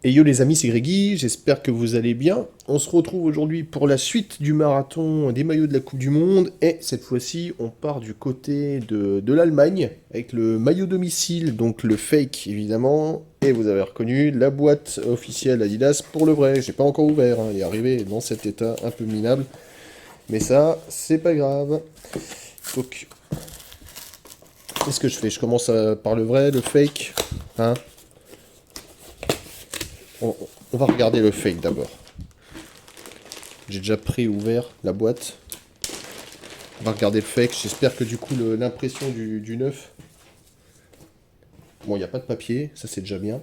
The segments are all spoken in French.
Et yo les amis, c'est Grégy, j'espère que vous allez bien. On se retrouve aujourd'hui pour la suite du marathon des maillots de la Coupe du Monde. Et cette fois-ci, on part du côté de l'Allemagne, avec le maillot domicile, donc le fake évidemment. Et vous avez reconnu la boîte officielle Adidas pour le vrai. J'ai pas encore ouvert, hein, il est arrivé dans cet état un peu minable. Mais ça, c'est pas grave. Donc, qu'est-ce que je fais? Je commence par le vrai, le fake, hein. on, on va regarder le fake d'abord. J'ai déjà pré-ouvert la boîte. On va regarder le fake. J'espère que du coup l'impression du neuf. Bon, il n'y a pas de papier, ça c'est déjà bien.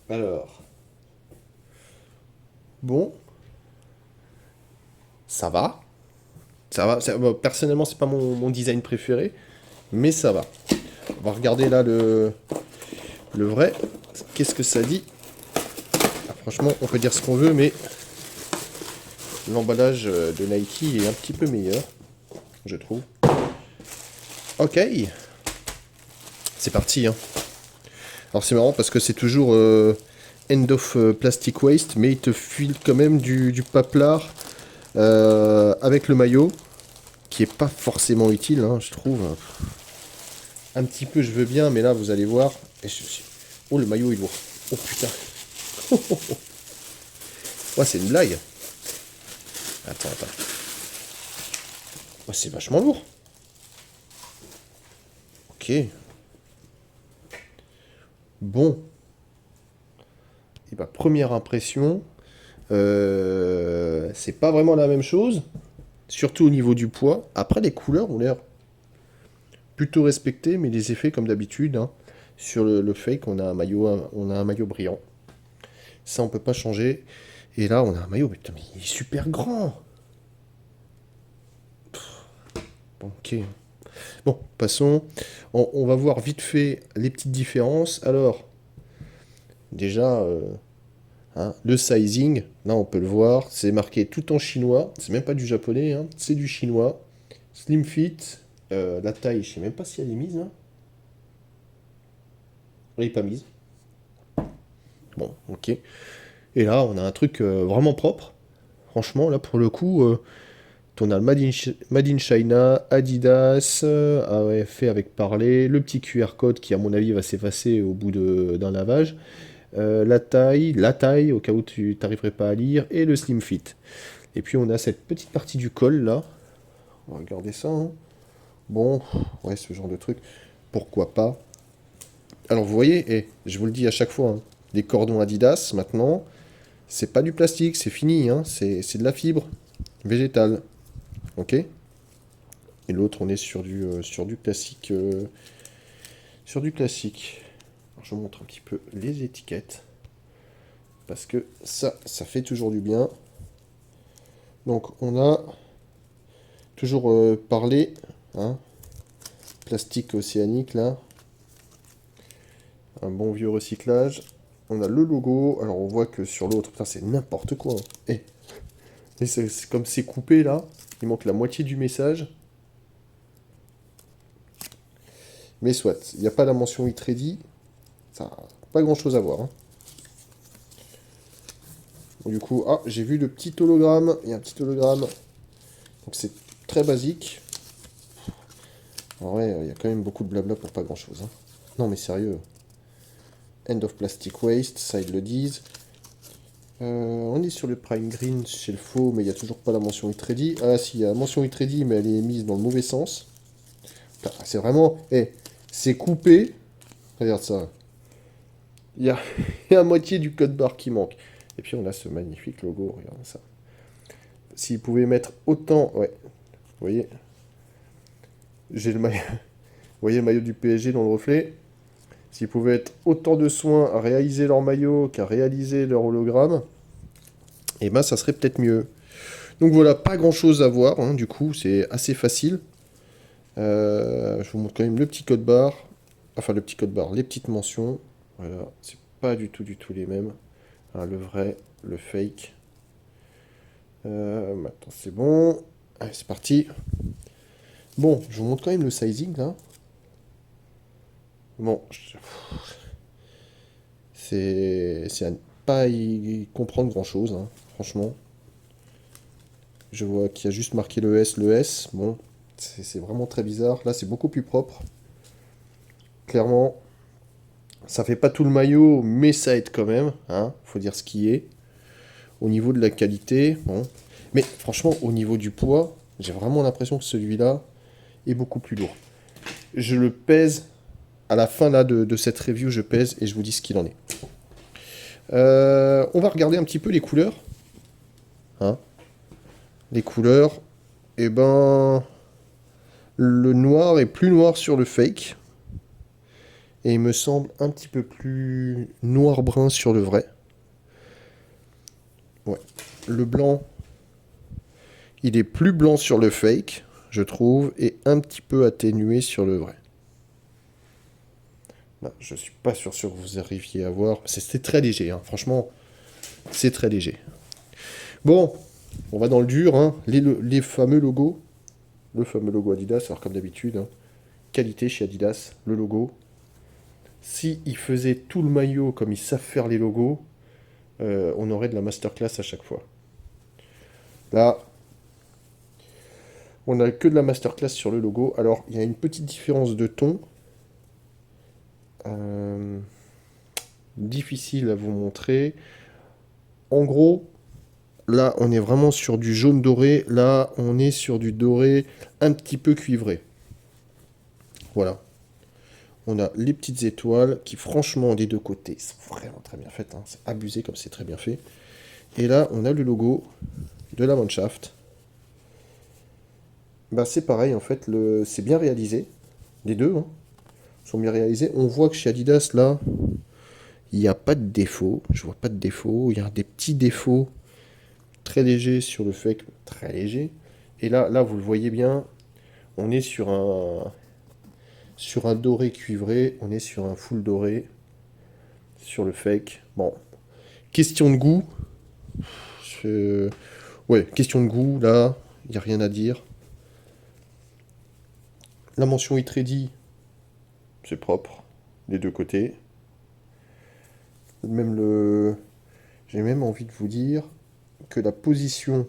Alors, bon, ça va. Ça va. Bon, personnellement, c'est pas mon design préféré, mais ça va. On va regarder là le vrai. Qu'est-ce que ça dit? Ah, franchement, on peut dire ce qu'on veut, mais l'emballage de Nike est un petit peu meilleur, je trouve. Ok, c'est parti, hein. Alors c'est marrant parce que c'est toujours end of plastic waste, mais il te file quand même du paplard avec le maillot, qui est pas forcément utile, hein, je trouve. Un petit peu, je veux bien, mais là, vous allez voir. Oh, le maillot est lourd. Oh putain. Ouais, c'est une blague. Attends. Ouais, c'est vachement lourd. Ok. Bon. Et bah, première impression, c'est pas vraiment la même chose. Surtout au niveau du poids. Après, les couleurs ont l'air plutôt respectées, mais les effets, comme d'habitude, hein. Sur le fake, on a un maillot brillant. Ça, on peut pas changer. Et là, on a un maillot, mais putain, mais il est super grand. Ok. Bon, passons. On va voir vite fait les petites différences. Alors, déjà, hein, le sizing, là, on peut le voir. C'est marqué tout en chinois. C'est même pas du japonais, hein, c'est du chinois. Slim fit. La taille, je sais même pas si elle est mise, là. Elle est pas mise. Bon, ok. Et là, on a un truc vraiment propre. Franchement, là, pour le coup, on a le Made in China, Adidas, ah ouais, fait avec parler, le petit QR code qui, à mon avis, va s'effacer au bout d'un lavage, la taille, au cas où tu n'arriverais pas à lire, et le Slim Fit. Et puis, on a cette petite partie du col, là. On va regarder ça, hein. Bon, ouais, ce genre de truc. Pourquoi pas? Alors, vous voyez, et je vous le dis à chaque fois, hein, les cordons Adidas, maintenant, c'est pas du plastique, c'est fini, hein, c'est de la fibre végétale. Ok? Et l'autre, on est sur du classique. Sur du classique. Alors, je vous montre un petit peu les étiquettes. Parce que ça fait toujours du bien. Donc, on a toujours parlé, hein, plastique océanique, là. Un bon vieux recyclage. On a le logo. Alors, on voit que sur l'autre, putain, c'est n'importe quoi, hein. Et c'est comme c'est coupé, là. Il manque la moitié du message. Mais soit, il n'y a pas la mention It Ready. Ça, pas grand chose à voir, hein. Du coup, ah, j'ai vu le petit hologramme. Il y a un petit hologramme. Donc c'est très basique. En vrai, il y a quand même beaucoup de blabla pour pas grand chose, hein. Non mais sérieux. End of plastic waste, ça ils le disent. On est sur le prime green chez le faux, mais il n'y a toujours pas la mention It Ready. Ah si, il y a la mention It Ready, mais elle est mise dans le mauvais sens. C'est vraiment... c'est coupé. Regarde ça. Il y a, il y a la moitié du code barre qui manque. Et puis on a ce magnifique logo, regarde ça. S'ils pouvaient mettre autant... Ouais, vous voyez, j'ai le maillot... Vous voyez le maillot du PSG dans le reflet? S'ils pouvaient être autant de soins à réaliser leur maillot qu'à réaliser leur hologramme, et ben ça serait peut-être mieux. Donc voilà, pas grand chose à voir, hein, du coup, c'est assez facile. Je vous montre quand même le petit code barre. Enfin, le petit code barre, les petites mentions. Voilà, c'est pas du tout les mêmes, hein, le vrai, le fake. Maintenant, c'est bon. Allez, c'est parti. Bon, je vous montre quand même le sizing là. Bon, C'est à ne pas y comprendre grand-chose, hein, franchement. Je vois qu'il y a juste marqué le S, le S. Bon, c'est vraiment très bizarre. Là, c'est beaucoup plus propre. Clairement, ça fait pas tout le maillot, mais ça aide quand même. Hein, faut dire ce qui est. Au niveau de la qualité, bon. Mais franchement, au niveau du poids, j'ai vraiment l'impression que celui-là est beaucoup plus lourd. Je le pèse. À la fin là, de cette review, je pèse et je vous dis ce qu'il en est. On va regarder un petit peu les couleurs. Hein, les couleurs, eh ben, le noir est plus noir sur le fake. Et il me semble un petit peu plus noir-brun sur le vrai. Ouais. Le blanc, il est plus blanc sur le fake, je trouve, et un petit peu atténué sur le vrai. Là, je suis pas sûr que vous arriviez à voir. C'est très léger, hein. Franchement, c'est très léger. Bon, on va dans le dur, hein. Les fameux logos. Le fameux logo Adidas, alors comme d'habitude, hein. Qualité chez Adidas, le logo. Si ils faisaient tout le maillot comme ils savent faire les logos, on aurait de la masterclass à chaque fois. Là, on n'a que de la masterclass sur le logo. Alors, il y a une petite différence de ton. Difficile à vous montrer. En gros, là, on est vraiment sur du jaune doré. Là, on est sur du doré un petit peu cuivré. Voilà. On a les petites étoiles qui, franchement, des deux côtés, sont vraiment très bien faites. Hein. C'est abusé comme c'est très bien fait. Et là, on a le logo de la Mannschaft. Bah, c'est pareil, en fait, c'est bien réalisé. Les deux hein, sont bien réalisés. On voit que chez Adidas, là, il n'y a pas de défaut. Je vois pas de défaut. Il y a des petits défauts très légers sur le fake, très léger. Et là, vous le voyez bien, on est sur un doré cuivré. On est sur un full doré sur le fake. Bon, question de goût. Ouais, question de goût, là, il n'y a rien à dire. La mention It Ready, c'est propre, des deux côtés. Même J'ai même envie de vous dire que la position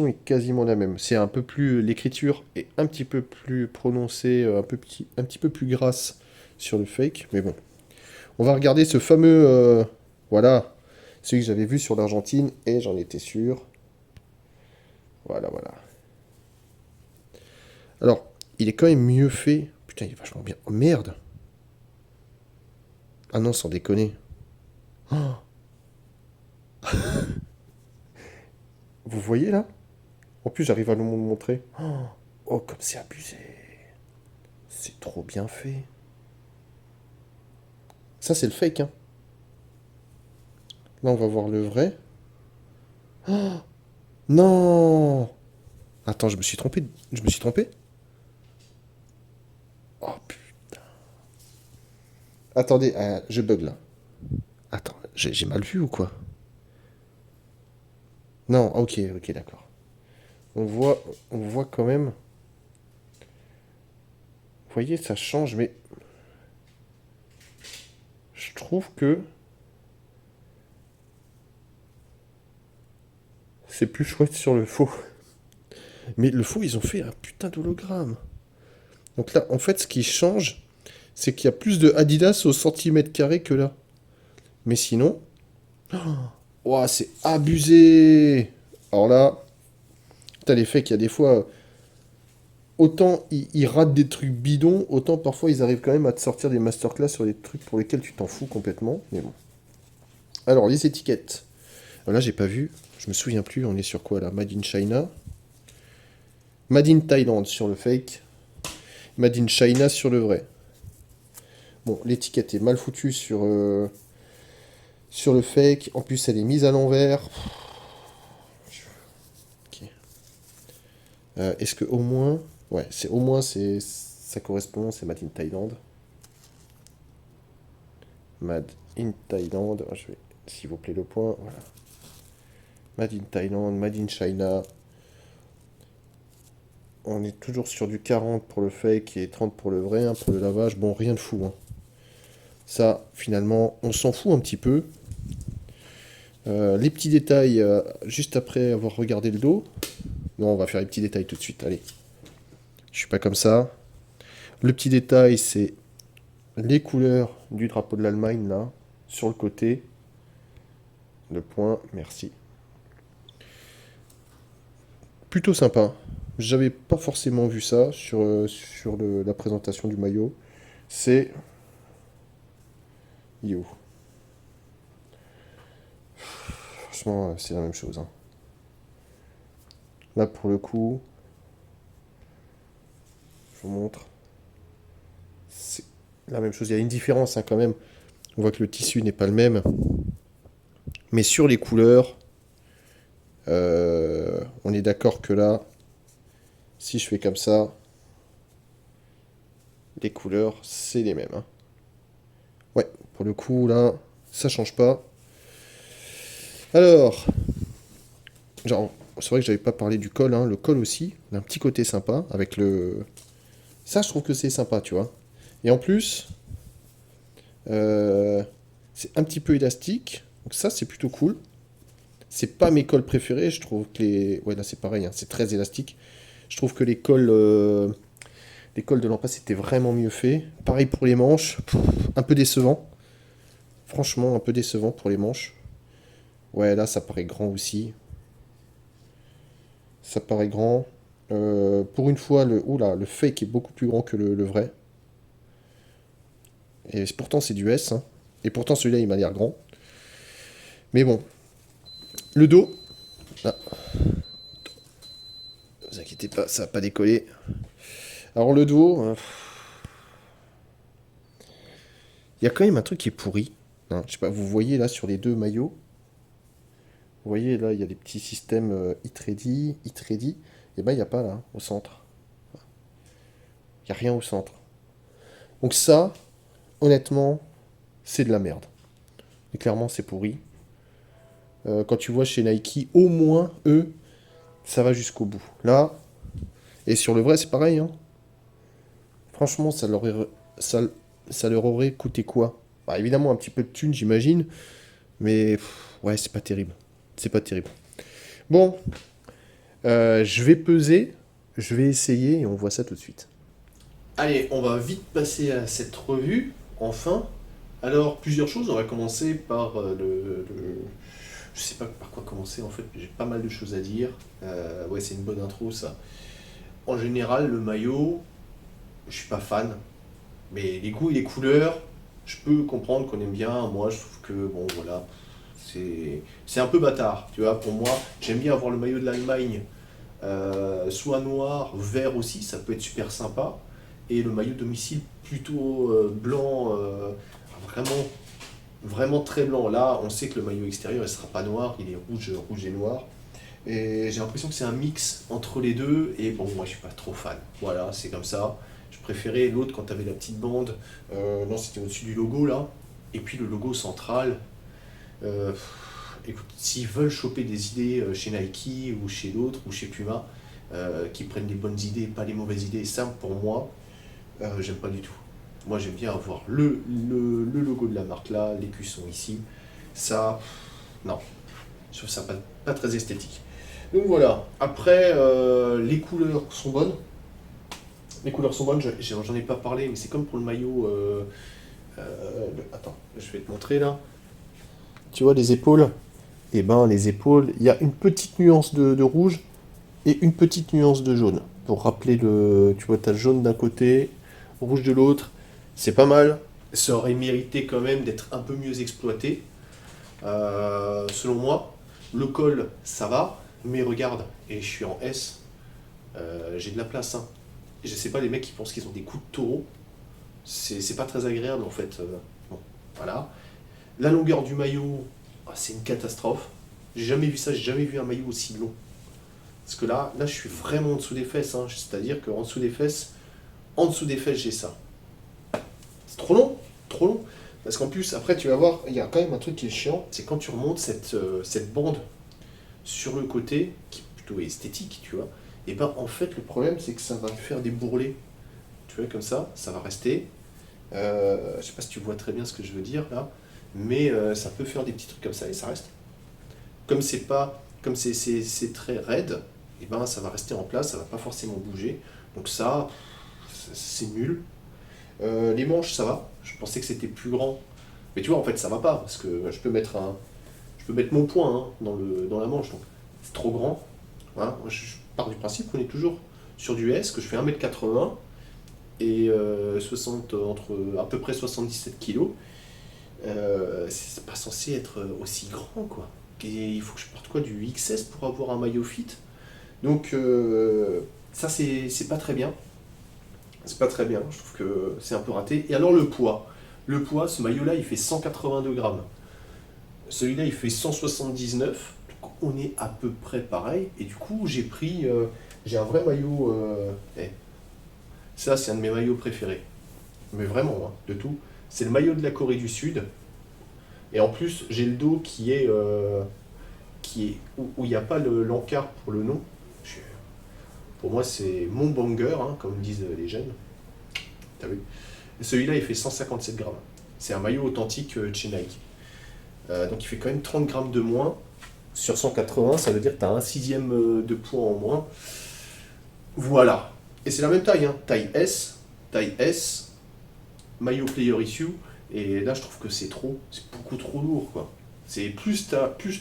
est quasiment la même. C'est un peu plus... L'écriture est un petit peu plus prononcée, un petit peu plus grasse sur le fake, mais bon. On va regarder ce fameux... voilà, celui que j'avais vu sur l'Argentine, et j'en étais sûr. Voilà, voilà. Alors, il est quand même mieux fait. Putain, il est vachement bien. Oh, merde. Ah non, sans déconner. Oh. Vous voyez là? En plus, j'arrive à le montrer. Oh, comme c'est abusé. C'est trop bien fait. Ça, c'est le fake, hein. Là, on va voir le vrai. Oh, non. Attends, je me suis trompé. Je me suis trompé? Oh, putain. Attendez, je bug là. Attends, j'ai mal vu ou quoi? Non, ok, ok, d'accord. On voit quand même. Vous voyez, ça change, mais je trouve que c'est plus chouette sur le faux. Mais le faux, ils ont fait un putain d'hologramme. Donc là, en fait, ce qui change, c'est qu'il y a plus de Adidas au centimètre carré que là. Mais sinon, oh, c'est abusé. Alors là, t'as l'effet qu'il y a des fois, autant ils ratent des trucs bidons, autant parfois ils arrivent quand même à te sortir des masterclass sur des trucs pour lesquels tu t'en fous complètement. Mais bon. Alors, les étiquettes. Alors là, j'ai pas vu. Je me souviens plus. On est sur quoi là? Made in China. Made in Thailand sur le fake. Made in China sur le vrai. Bon, l'étiquette est mal foutue sur le fake. En plus, elle est mise à l'envers. Ok. Est-ce que au moins... Ouais, c'est au moins ça correspond, c'est Made in Thailand. Made in Thailand. Je vais, s'il vous plaît, le point. Voilà. Made in Thailand, Made in China. On est toujours sur du 40 pour le fake et 30 pour le vrai, hein, pour le lavage. Bon, rien de fou. Hein. Ça, finalement, on s'en fout un petit peu. Les petits détails, juste après avoir regardé le dos. Non, on va faire les petits détails tout de suite, allez. Je suis pas comme ça. Le petit détail, c'est les couleurs du drapeau de l'Allemagne, là, sur le côté. Le point, merci. Plutôt sympa. J'avais pas forcément vu ça sur la présentation du maillot. C'est... Yo. Franchement, c'est la même chose, hein. Là, pour le coup, je vous montre. C'est la même chose. Il y a une différence, hein, quand même. On voit que le tissu n'est pas le même. Mais sur les couleurs, on est d'accord que là, si je fais comme ça, les couleurs, c'est les mêmes, hein. Ouais, pour le coup, là, ça change pas. Alors, genre, c'est vrai que j'avais pas parlé du col, hein. Le col aussi, d'un petit côté sympa, avec le... Ça, je trouve que c'est sympa, tu vois. Et en plus, c'est un petit peu élastique, donc ça, c'est plutôt cool. C'est pas mes cols préférés, je trouve que les... Ouais, là, c'est pareil, hein, c'est très élastique. Je trouve que les cols de l'an passé étaient vraiment mieux faits. Pareil pour les manches, un peu décevant. Franchement, un peu décevant pour les manches. Ouais, là, ça paraît grand aussi. Ça paraît grand. Pour une fois, oula, le fake est beaucoup plus grand que le vrai. Et pourtant, c'est du S, hein. Et pourtant, celui-là, il m'a l'air grand. Mais bon. Le dos. Ah, ne vous inquiétez pas, ça va pas décoller. Alors, le dos. Il y a quand même un truc qui est pourri, hein. Je sais pas, vous voyez là sur les deux maillots. Vous voyez là, il y a des petits systèmes e-ready, e-ready. Et ben, il n'y a pas là, au centre. Il n'y a rien au centre. Donc ça, honnêtement, c'est de la merde. Et clairement, c'est pourri. Quand tu vois chez Nike, au moins, eux, ça va jusqu'au bout. Là, et sur le vrai, c'est pareil, hein. Franchement, ça, ça leur aurait coûté quoi? Bah, évidemment, un petit peu de thunes, j'imagine. Mais, ouais, c'est pas terrible. C'est pas terrible. Bon, je vais peser, je vais essayer et on voit ça tout de suite. Allez, on va vite passer à cette revue, enfin. Alors, plusieurs choses. On va commencer par je sais pas par quoi commencer en fait, j'ai pas mal de choses à dire. Ouais, c'est une bonne intro ça. En général, le maillot, je suis pas fan, mais les goûts et les couleurs, je peux comprendre qu'on aime bien. Moi, je trouve que, bon, voilà, c'est un peu bâtard, tu vois. Pour moi, j'aime bien avoir le maillot de l'Allemagne, soit noir, vert aussi, ça peut être super sympa. Et le maillot domicile plutôt blanc, vraiment, vraiment très blanc. Là, on sait que le maillot extérieur, il sera pas noir, il est rouge, rouge et noir. Et j'ai l'impression que c'est un mix entre les deux. Et bon, moi, je suis pas trop fan. Voilà, c'est comme ça. Je préférais l'autre quand tu avais la petite bande. Non, c'était au-dessus du logo là. Et puis le logo central. Euh, Écoute, s'ils veulent choper des idées chez Nike ou chez d'autres ou chez Puma, qui prennent les bonnes idées et pas les mauvaises idées, ça pour moi, j'aime pas du tout. Moi j'aime bien avoir le logo de la marque là, l'écusson ici. Ça, non, je trouve ça pas très esthétique. Donc voilà, après les couleurs sont bonnes. Les couleurs sont bonnes, j'en ai pas parlé, mais c'est comme pour le maillot. Attends, je vais te montrer là. Tu vois les épaules? Et ben les épaules, il y a une petite nuance de rouge et une petite nuance de jaune. Pour rappeler le. Tu vois, t'as le jaune d'un côté, rouge de l'autre. C'est pas mal. Ça aurait mérité quand même d'être un peu mieux exploité. Selon moi, le col, ça va. Mais regarde, et je suis en S, j'ai de la place, hein. Et je sais pas, les mecs qui pensent qu'ils ont des coups de taureau, c'est pas très agréable en fait. Bon, voilà. La longueur du maillot, c'est une catastrophe. J'ai jamais vu ça, j'ai jamais vu un maillot aussi long. Parce que là je suis vraiment en dessous des fesses, hein. C'est-à-dire qu'en en dessous des fesses, j'ai ça. C'est trop long, trop long. Parce qu'en plus, après, tu vas voir, il y a quand même un truc qui est chiant, c'est quand tu remontes cette bande sur le côté, qui est plutôt esthétique, tu vois, et ben en fait, le problème, c'est que ça va faire des bourrelets. Tu vois, comme ça va rester. Je sais pas si tu vois très bien ce que je veux dire là, mais ça peut faire des petits trucs comme ça et ça reste. Comme c'est pas, comme c'est très raide, et ben ça va rester en place, ça va pas forcément bouger. Donc ça, c'est nul. Les manches, ça va. Je pensais que c'était plus grand, mais tu vois en fait ça va pas parce que je peux mettre mon poing hein, dans la manche. Donc c'est trop grand. Voilà. Moi, je pars du principe qu'on est toujours sur du S, que je fais 1,80 m et 60, entre à peu près 77 kilos. C'est pas censé être aussi grand, quoi. Et il faut que je porte quoi, du XS pour avoir un maillot fit. Donc ça, c'est pas très bien. C'est pas très bien, je trouve que c'est un peu raté. Et alors le poids. Le poids, ce maillot-là, il fait 182 grammes. Celui-là, il fait 179. Donc on est à peu près pareil. Et du coup, j'ai un vrai maillot. Ça, c'est un de mes maillots préférés. Mais vraiment, hein, de tout. C'est le maillot de la Corée du Sud. Et en plus, j'ai le dos où il n'y a pas l'encart pour le nom. Pour moi, c'est mon banger, hein, comme disent les jeunes. T'as vu? Et celui-là, il fait 157 grammes. C'est un maillot authentique de chez Nike. Donc il fait quand même 30 grammes de moins. Sur 180, ça veut dire que tu as un sixième de poids en moins. Voilà. Et c'est la même taille, hein. Taille S, maillot player issue. Et là, je trouve que c'est beaucoup trop lourd, quoi. C'est plus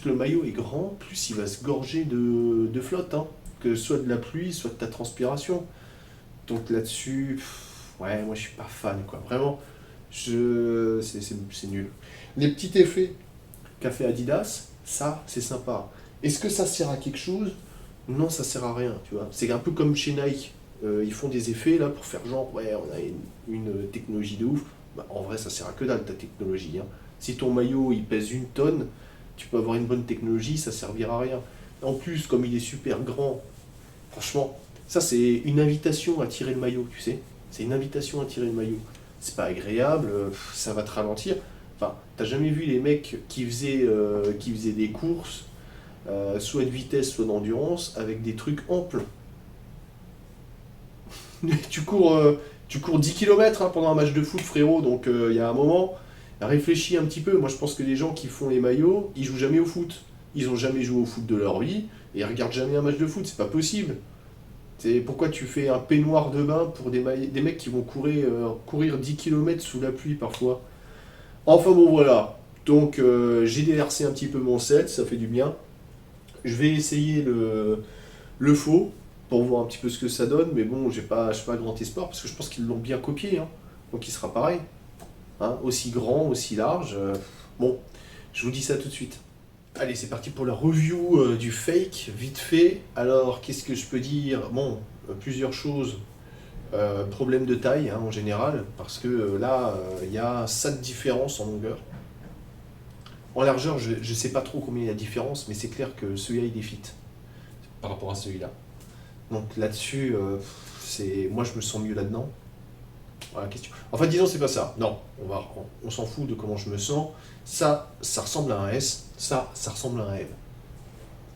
le maillot est grand, plus il va se gorger de flotte, hein. Que soit de la pluie, soit de ta transpiration. Donc là-dessus, ouais, moi je suis pas fan, quoi. Vraiment, c'est nul. Les petits effets qu'a fait Adidas, ça, c'est sympa. Est-ce que ça sert à quelque chose? Non, ça sert à rien, tu vois. C'est un peu comme chez Nike. Ils font des effets là pour faire genre, ouais, on a une technologie de ouf. Bah, en vrai, ça sert à que dalle ta technologie, hein. Si ton maillot il pèse 1 tonne, tu peux avoir une bonne technologie, ça servira à rien. En plus, comme il est super grand, franchement, ça c'est une invitation à tirer le maillot, tu sais. C'est une invitation à tirer le maillot. C'est pas agréable, ça va te ralentir. Enfin, t'as jamais vu les mecs qui faisaient des courses, soit de vitesse, soit d'endurance, avec des trucs amples. tu cours, tu cours 10 km hein, pendant un match de foot, frérot, donc il y a un moment, réfléchis un petit peu. Moi, je pense que les gens qui font les maillots, ils jouent jamais au foot. Ils ont jamais joué au foot de leur vie et ils regardent jamais un match de foot. C'est pas possible. C'est pourquoi tu fais un peignoir de bain pour des mecs qui vont courir 10 km sous la pluie parfois. Enfin bon, voilà. Donc j'ai déversé un petit peu mon set, ça fait du bien. Je vais essayer le faux pour voir un petit peu ce que ça donne, mais bon, j'ai pas grand espoir parce que je pense qu'ils l'ont bien copié, hein. Donc il sera pareil, hein, aussi grand, aussi large. Bon, je vous dis ça tout de suite. Allez, c'est parti pour la review du fake, vite fait. Alors, qu'est-ce que je peux dire? Bon, plusieurs choses. Problème de taille hein, en général, parce que là, il y a 7 différences en longueur. En largeur, je ne sais pas trop combien il y a de différence, mais c'est clair que celui-là, il est fit par rapport à celui-là. Donc là-dessus, moi je me sens mieux là-dedans. Voilà, question. Enfin, disons, c'est pas ça. Non, on s'en fout de comment je me sens. Ça ressemble à un S. Ça ressemble à un M.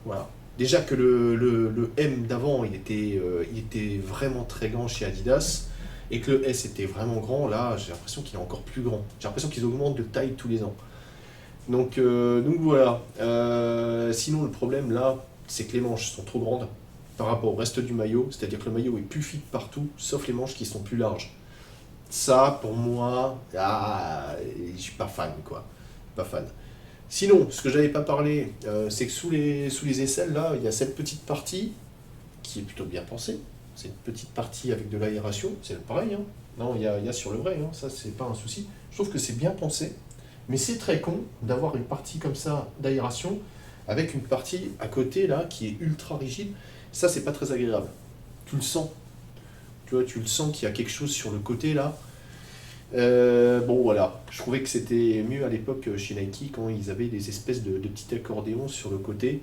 Voilà. Déjà que le M d'avant, il était vraiment très grand chez Adidas, et que le S était vraiment grand, là, j'ai l'impression qu'il est encore plus grand. J'ai l'impression qu'ils augmentent de taille tous les ans. Donc voilà. Sinon, le problème là, c'est que les manches sont trop grandes par rapport au reste du maillot, c'est-à-dire que le maillot est plus fit partout, sauf les manches qui sont plus larges. Ça, pour moi, je suis pas fan, quoi. Pas fan. Sinon, ce que j'avais pas parlé, c'est que sous les aisselles, là, il y a cette petite partie qui est plutôt bien pensée. C'est une petite partie avec de l'aération, c'est pareil, hein. Non, il y a sur le vrai, hein. Ça, c'est pas un souci. Je trouve que c'est bien pensé, mais c'est très con d'avoir une partie comme ça d'aération avec une partie à côté, là, qui est ultra rigide. Ça, c'est pas très agréable. Tu le sens. Tu vois, tu le sens qu'il y a quelque chose sur le côté, là. Bon voilà, je trouvais que c'était mieux à l'époque chez Nike quand ils avaient des espèces de petits accordéons sur le côté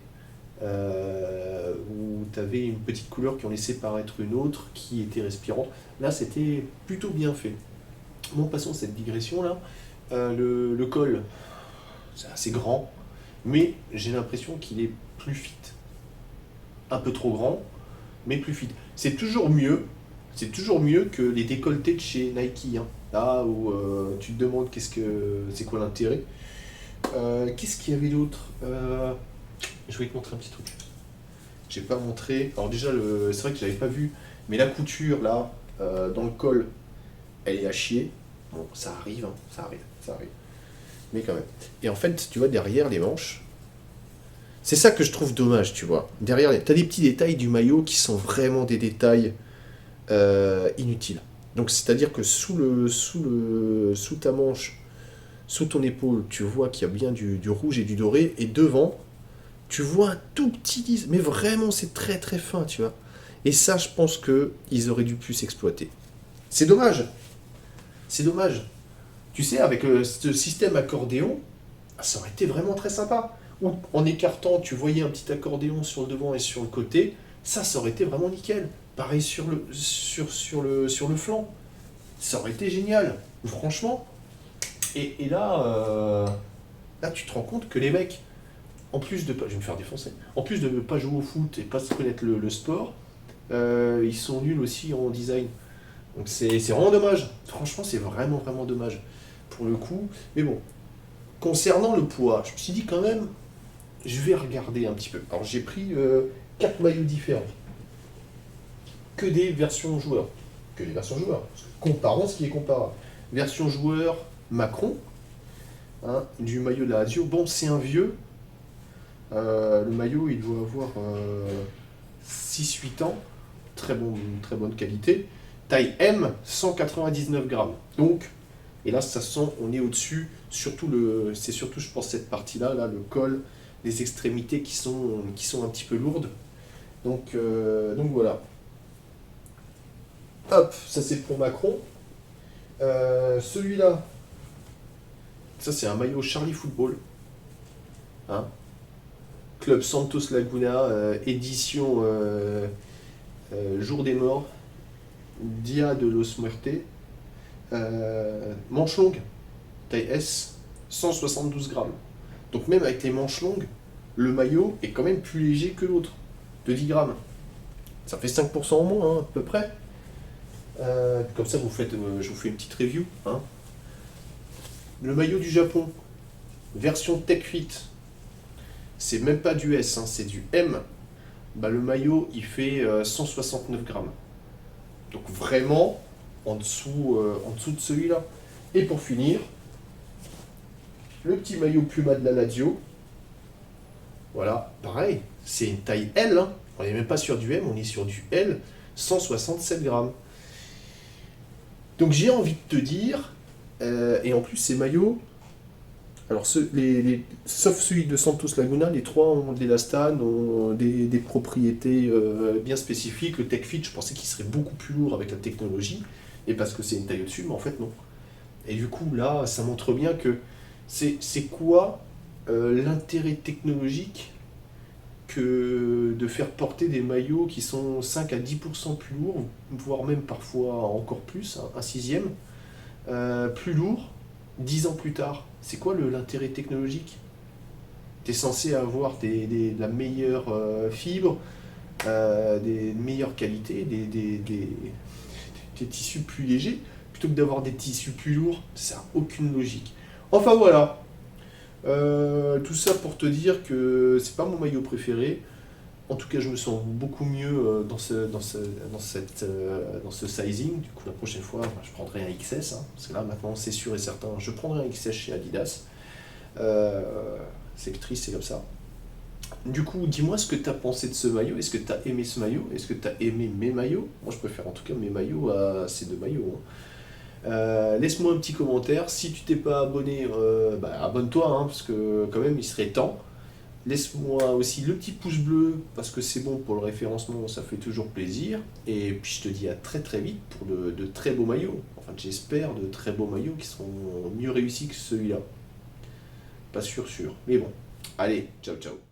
où tu avais une petite couleur qui en laissait paraître une autre qui était respirante. Là c'était plutôt bien fait. Bon, passons cette digression là. Le col, c'est assez grand, mais j'ai l'impression qu'il est plus fit. Un peu trop grand, mais plus fit. C'est toujours mieux que les décolletés de chez Nike, hein. là où tu te demandes c'est quoi l'intérêt. Qu'est-ce qu'il y avait d'autre Je vais te montrer un petit truc. J'ai pas montré. Alors déjà, c'est vrai que j'avais pas vu, mais la couture là, dans le col, elle est à chier. Bon, ça arrive, hein, ça arrive. Mais quand même. Et en fait, tu vois, derrière les manches, c'est ça que je trouve dommage, tu vois. Derrière, t'as des petits détails du maillot qui sont vraiment des détails inutiles. Donc c'est-à-dire que sous ta manche, sous ton épaule, tu vois qu'il y a bien du rouge et du doré, et devant, tu vois un tout petit mais vraiment c'est très très fin, tu vois. Et ça, je pense que ils auraient dû plus s'exploiter. C'est dommage. C'est dommage. Tu sais, avec ce système accordéon, ça aurait été vraiment très sympa. Ou en écartant, tu voyais un petit accordéon sur le devant et sur le côté, ça aurait été vraiment nickel. Pareil sur le flanc. Ça aurait été génial. Franchement. Et là, tu te rends compte que les mecs, en plus de pas, je vais me faire défoncer, en plus de ne pas jouer au foot et pas se connaître le sport, ils sont nuls aussi en design. Donc c'est vraiment dommage. Franchement, c'est vraiment vraiment dommage pour le coup. Mais bon, concernant le poids, je me suis dit quand même, je vais regarder un petit peu. Alors j'ai pris 4 maillots différents. Que des versions joueurs. Que des versions joueurs. Comparons ce qui est comparable. Version joueur Macron, hein, du maillot de la Lazio. Bon, c'est un vieux. Le maillot, il doit avoir 6-8 ans. Très bonne qualité. Taille M, 199 grammes. Donc, et là, ça sent, on est au-dessus. C'est surtout, je pense, cette partie-là, là, le col, les extrémités qui sont un petit peu lourdes. Donc voilà. Hop, ça c'est pour Macron. Celui-là, ça c'est un maillot Charlie Football. Hein, Club Santos Laguna, édition Jour des Morts, Dia de los Muertes. Manche longue, taille S, 172 grammes. Donc même avec les manches longues, le maillot est quand même plus léger que l'autre, de 10 grammes. Ça fait 5% en moins, hein, à peu près. Comme ça, je vous fais une petite review. Hein. Le maillot du Japon, version Tech Fit, c'est même pas du S, hein, c'est du M. Bah, le maillot, il fait 169 grammes. Donc vraiment, en dessous de celui-là. Et pour finir, le petit maillot Puma de la Lazio. Voilà, pareil, c'est une taille L. Hein. On n'est même pas sur du M, on est sur du L, 167 grammes. Donc j'ai envie de te dire, et en plus ces maillots, alors sauf celui de Santos Laguna, les trois ont de l'élastane, ont des propriétés bien spécifiques. Le Tech Fit, je pensais qu'il serait beaucoup plus lourd avec la technologie, et parce que c'est une taille au-dessus, mais en fait non. Et du coup là, ça montre bien que c'est quoi l'intérêt technologique que de faire porter des maillots qui sont 5 à 10% plus lourds, voire même parfois encore plus, hein, un sixième, plus lourd, 10 ans plus tard. C'est quoi l'intérêt technologique? Tu es censé avoir de la meilleure fibre, des meilleures qualités, des tissus plus légers, plutôt que d'avoir des tissus plus lourds. Ça n'a aucune logique. Enfin voilà. Tout ça pour te dire que c'est pas mon maillot préféré. En tout cas, je me sens beaucoup mieux dans ce sizing. Du coup, la prochaine fois, je prendrai un XS. Hein, parce que là, maintenant, c'est sûr et certain, je prendrai un XS chez Adidas. C'est triste, c'est comme ça. Du coup, dis-moi ce que tu as pensé de ce maillot. Est-ce que tu as aimé ce maillot? Est-ce que tu as aimé mes maillots? Moi, je préfère en tout cas mes maillots à ces deux maillots. Hein. Laisse-moi un petit commentaire. Si tu t'es pas abonné, abonne-toi, hein, parce que quand même il serait temps. Laisse-moi aussi le petit pouce bleu, parce que c'est bon pour le référencement, ça fait toujours plaisir. Et puis je te dis à très très vite pour de très beaux maillots. Enfin j'espère de très beaux maillots qui seront mieux réussis que celui-là. Pas sûr. Mais bon. Allez, ciao ciao.